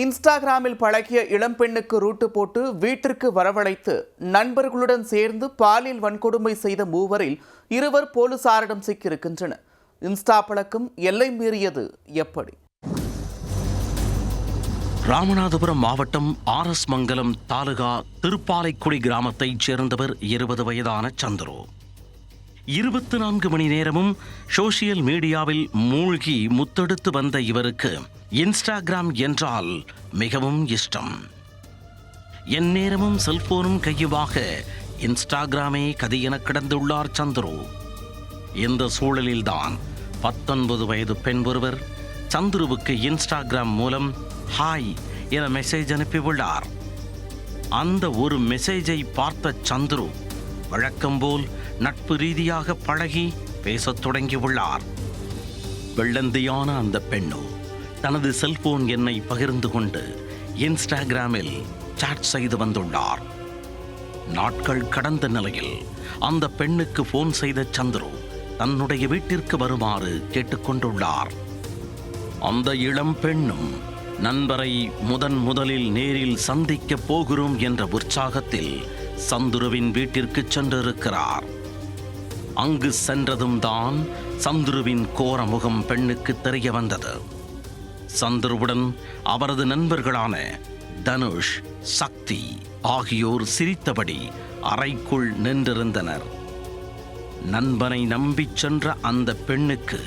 இன்ஸ்டாகிராமில் பழகிய இளம்பெண்ணுக்கு ரூட்டு போட்டு வீட்டிற்கு வரவழைத்து நண்பர்களுடன் சேர்ந்து பாலியல் வன்கொடுமை செய்த மூவரில் இருவர் போலீசாரிடம் சிக்கியிருக்கின்றனர். இன்ஸ்டா பழக்கம் எல்லை மீறியது எப்படி? ராமநாதபுரம் மாவட்டம் RS மங்கலம் தாலுகா திருப்பாலைக்குடி கிராமத்தைச் சேர்ந்தவர் 20 வயதான சந்துரு. 24 மணி நேரமும் சோசியல் மீடியாவில் மூழ்கி முத்தெடுத்து வந்த இவருக்கு இன்ஸ்டாகிராம் என்றால் மிகவும் இஷ்டம். எந்நேரமும் செல்போனும் கையுமாக இன்ஸ்டாகிராமே கதியென கிடந்துள்ளார் சந்துரு. இந்த சூழலில்தான் 19 வயது பெண் ஒருவர் சந்துருவுக்கு இன்ஸ்டாகிராம் மூலம் ஹாய் என மெசேஜ் அனுப்பியுள்ளார். அந்த ஒரு மெசேஜை பார்த்த சந்துரு வழக்கம்போல் நட்பு ரீதியாக பழகி பேசத் தொடங்கியுள்ளார். வெள்ளந்தியான அந்த பெண்ணோ தனது செல்போன் எண்ணை பகிர்ந்து கொண்டு இன்ஸ்டாகிராமில் சாட் செய்து வந்துள்ளார். நாட்கள் கடந்த நிலையில் அந்த பெண்ணுக்கு போன் செய்த சந்துரு தன்னுடைய வீட்டிற்கு வருமாறு கேட்டுக்கொண்டுள்ளார். அந்த இளம் பெண்ணும் நண்பரை முதலில் நேரில் சந்திக்க போகிறோம் என்ற உற்சாகத்தில் சந்துருவின் வீட்டிற்கு சென்றிருக்கிறார். அங்கு சென்றதும் தான் சந்துருவின் கோர முகம் பெண்ணுக்கு தெரிய வந்தது. சந்துருவுடன் அவரது நண்பர்களான தனுஷ், சக்தி ஆகியோர் சிரித்தபடி அறைக்குள் நின்றிருந்தனர். நண்பனை நம்பிச் சென்ற அந்த பெண்ணுக்கு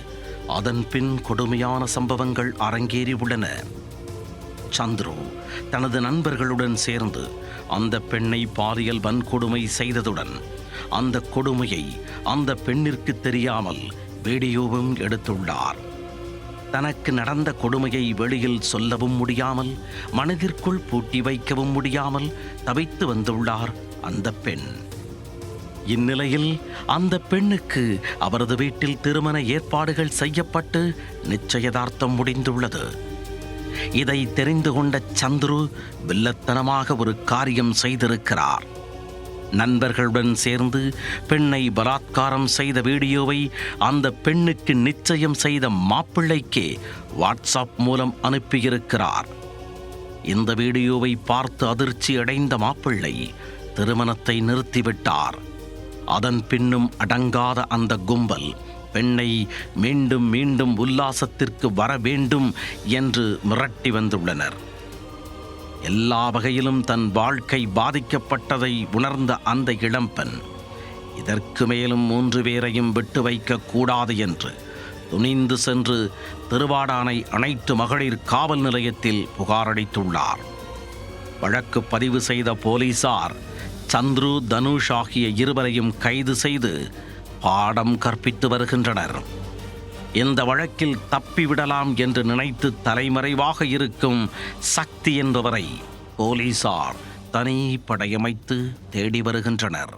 அதன் பின் கொடுமையான சம்பவங்கள் அரங்கேறியுள்ளன. சந்துரு தனது நண்பர்களுடன் சேர்ந்து அந்த பெண்ணை பாலியல் வன்கொடுமை செய்ததுடன் அந்த கொடுமையை அந்த பெண்ணிற்கு தெரியாமல் வீடியோவும் எடுத்துள்ளார். தனக்கு நடந்த கொடுமையை வெளியில் சொல்லவும் முடியாமல் மனதிற்குள் பூட்டி வைக்கவும் முடியாமல் தவித்து வந்துள்ளார் அந்த பெண். இந்நிலையில் அந்த பெண்ணுக்கு அவரது வீட்டில் திருமண ஏற்பாடுகள் செய்யப்பட்டு நிச்சயதார்த்தம் முடிந்துள்ளது. இதை தெரிந்து கொண்ட சந்துரு வில்லத்தனமாக ஒரு காரியம் செய்திருக்கிறார். நண்பர்களுடன் சேர்ந்து பெண்ணை பலாத்காரம் செய்த வீடியோவை அந்த பெண்ணுக்கு நிச்சயம் செய்த மாப்பிள்ளைக்கே வாட்ஸ்அப் மூலம் அனுப்பியிருக்கிறார். இந்த வீடியோவை பார்த்து அதிர்ச்சி அடைந்த மாப்பிள்ளை திருமணத்தை நிறுத்திவிட்டார். அதன் பின்னும் அடங்காத அந்த கும்பல் பெண்ணை மீண்டும் மீண்டும் உல்லாசத்திற்கு வர வேண்டும் என்று மிரட்டி வந்துள்ளனர். எல்லா வகையிலும் தன் வாழ்க்கை பாதிக்கப்பட்டதை உணர்ந்த அந்த இளம்பெண் இதற்கு மேலும் 3 பேரையும் விட்டு வைக்க கூடாது என்று துணிந்து சென்று திருவாடானை அனைத்து மகளிர் காவல் நிலையத்தில் புகாரளித்துள்ளார். வழக்கு பதிவு செய்த போலீசார் சந்துரு, தனுஷ் ஆகிய இருவரையும் கைது செய்து பாடம் கற்பித்து வருகின்றனர். இந்த வழக்கில் தப்பிவிடலாம் என்று நினைத்து தலைமறைவாக இருக்கும் சக்தி என்பவரை போலீசார் தனி படையமைத்து தேடி வருகின்றனர்.